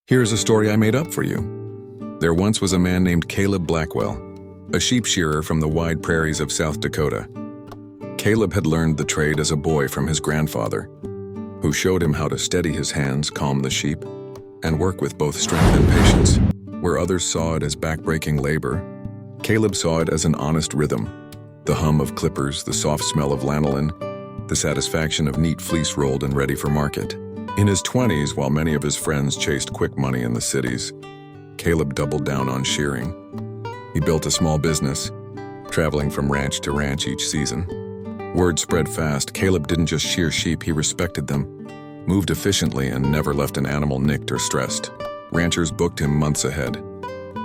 Here's a story I made up for you. There once was a man named Caleb Blackwell, a sheep shearer from the wide prairies of South Dakota. Caleb had learned the trade as a boy from his grandfather, who showed him how to steady his hands, calm the sheep, and work with both strength and patience. Where others saw it as backbreaking labor, Caleb saw it as an honest rhythm. The hum of clippers, the soft smell of lanolin, the satisfaction of neat fleece rolled and ready for market. In his 20s, while many of his friends chased quick money in the cities, Caleb doubled down on shearing. He built a small business, traveling from ranch to ranch each season. Word spread fast. Caleb didn't just shear sheep, he respected them, moved efficiently, and never left an animal nicked or stressed. Ranchers booked him months ahead,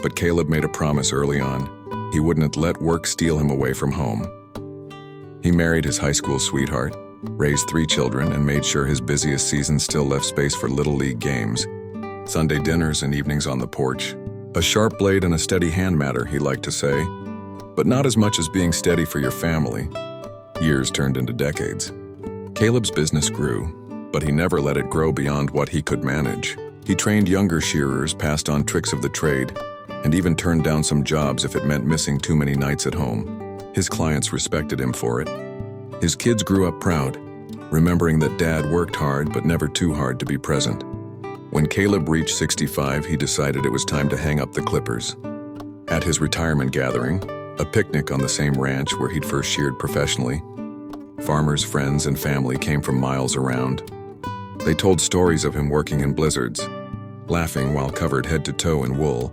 but Caleb made a promise early on. He wouldn't let work steal him away from home. He married his high school sweetheart, raised 3 children, and made sure his busiest season still left space for Little League games, Sunday dinners, and evenings on the porch. A sharp blade and a steady hand matter, he liked to say, but not as much as being steady for your family. Years turned into decades. Caleb's business grew, but he never let it grow beyond what he could manage. He trained younger shearers, passed on tricks of the trade, and even turned down some jobs if it meant missing too many nights at home. His clients respected him for it. His kids grew up proud, remembering that Dad worked hard but never too hard to be present. When Caleb reached 65, he decided it was time to hang up the clippers. At his retirement gathering, a picnic on the same ranch where he'd first sheared professionally, farmers, friends, and family came from miles around. They told stories of him working in blizzards, laughing while covered head to toe in wool,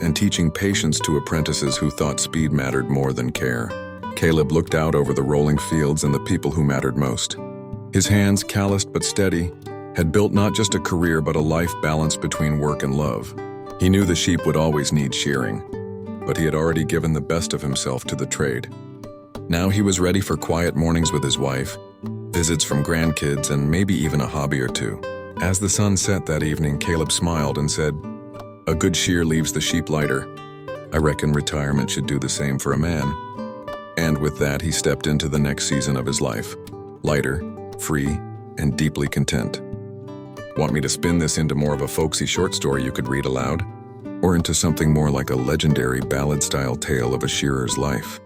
and teaching patience to apprentices who thought speed mattered more than care. Caleb looked out over the rolling fields and the people who mattered most. His hands, calloused but steady, had built not just a career but a life balanced between work and love. He knew the sheep would always need shearing, but he had already given the best of himself to the trade. Now he was ready for quiet mornings with his wife, visits from grandkids, and maybe even a hobby or two. As the sun set that evening, Caleb smiled and said, "A good shear leaves the sheep lighter. I reckon retirement should do the same for a man." And with that, he stepped into the next season of his life, lighter, free, and deeply content. Want me to spin this into more of a folksy short story you could read aloud? Or into something more like a legendary ballad-style tale of a shearer's life?